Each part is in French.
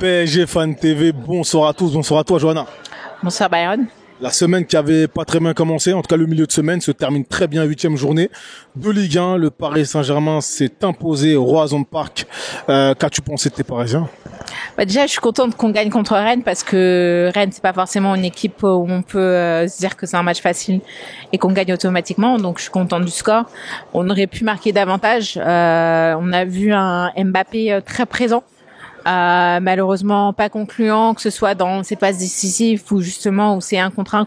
PSG Fan TV, bonsoir à tous, bonsoir à toi Johanna. Bonsoir Byron. La semaine qui avait pas très bien commencé, en tout cas le milieu de semaine, se termine très bien, 8e journée de Ligue 1. Le Paris Saint-Germain s'est imposé au Roazhon Park. Qu'as-tu pensé de tes Parisiens ? Déjà, je suis contente qu'on gagne contre Rennes parce que Rennes, c'est pas forcément une équipe où on peut se dire que c'est un match facile et qu'on gagne automatiquement. Donc, je suis contente du score. On aurait pu marquer davantage. On a vu un Mbappé très présent. Malheureusement pas concluant, que ce soit dans ses passes décisives ou justement où c'est un contre un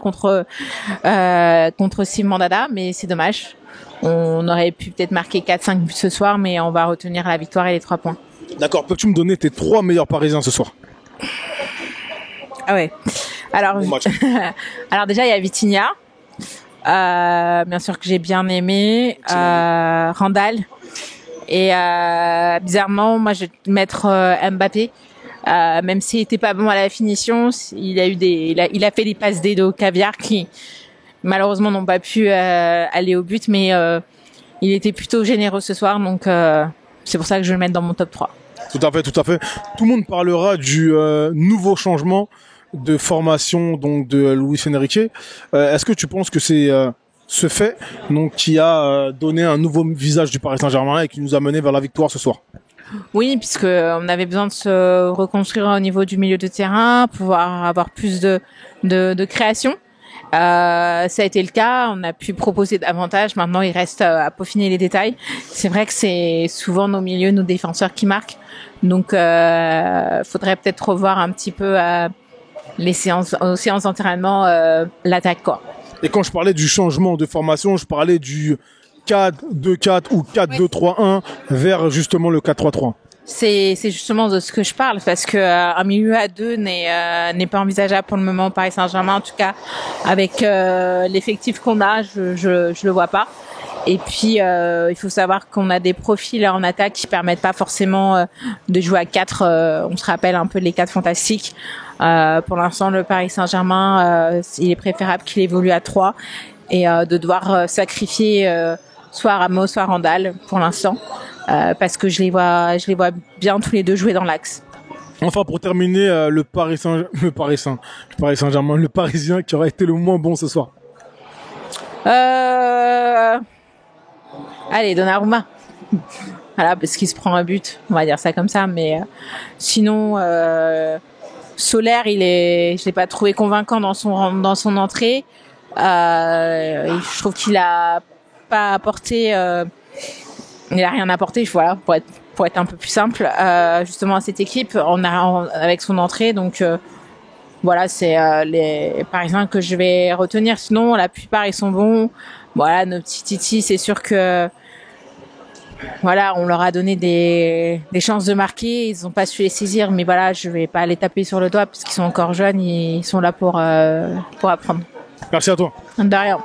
contre Steve Mandanda, mais c'est dommage. On aurait pu peut-être marquer 4-5 buts ce soir, mais on va retenir la victoire et les 3 points. D'accord, peux-tu me donner tes 3 meilleurs Parisiens ce soir ? Ah ouais. Alors, alors déjà il y a Vitinha, bien sûr que j'ai bien aimé, Randall. Et bizarrement, moi, je vais mettre Mbappé, même s'il était pas bon à la finition, il a fait des passes d'Edo Caviar qui malheureusement n'ont pas pu aller au but, mais il était plutôt généreux ce soir, donc c'est pour ça que je vais le mettre dans mon top 3. Tout à fait, tout à fait. Tout le monde parlera du nouveau changement de formation donc de Luis Enrique. Est-ce que tu penses que c'est ce fait donc qui a donné un nouveau visage du Paris Saint-Germain et qui nous a mené vers la victoire ce soir? Oui, puisque on avait besoin de se reconstruire au niveau du milieu de terrain, pouvoir avoir plus de création. Ça a été le cas, on a pu proposer davantage. Maintenant, il reste à peaufiner les détails. C'est vrai que c'est souvent nos milieux, nos défenseurs qui marquent. Donc, faudrait peut-être revoir un petit peu aux séances d'entraînement l'attaque, quoi. Et quand je parlais du changement de formation, je parlais du 4-2-4 ou 4-2-3-1 vers justement le 4-3-3. C'est justement de ce que je parle, parce que un milieu à 2 n'est pas envisageable pour le moment au Paris Saint-Germain, en tout cas avec l'effectif qu'on a, je le vois pas. Et puis il faut savoir qu'on a des profils en attaque qui permettent pas forcément de jouer à 4. On se rappelle un peu les 4 fantastiques. Pour l'instant, le Paris Saint-Germain, il est préférable qu'il évolue à 3 et de devoir sacrifier soit Ramos, soit Randall pour l'instant, parce que je les vois bien tous les deux jouer dans l'axe. Enfin, pour terminer, le Parisien qui aura été le moins bon ce soir. Allez, Donnarumma. Voilà, parce qu'il se prend un but, on va dire ça comme ça, mais sinon Soler, je l'ai pas trouvé convaincant dans son entrée. Je trouve qu'il a pas apporté, il a rien apporté, voilà, pour être un peu plus simple, justement à cette équipe, avec son entrée. Donc voilà, c'est les Parisiens que je vais retenir. Sinon, la plupart ils sont bons. Voilà, nos petits titis, c'est sûr que voilà, on leur a donné des chances de marquer, ils n'ont pas su les saisir, mais voilà, je vais pas les taper sur le doigt parce qu'ils sont encore jeunes, ils sont là pour apprendre. Merci à toi. De rien.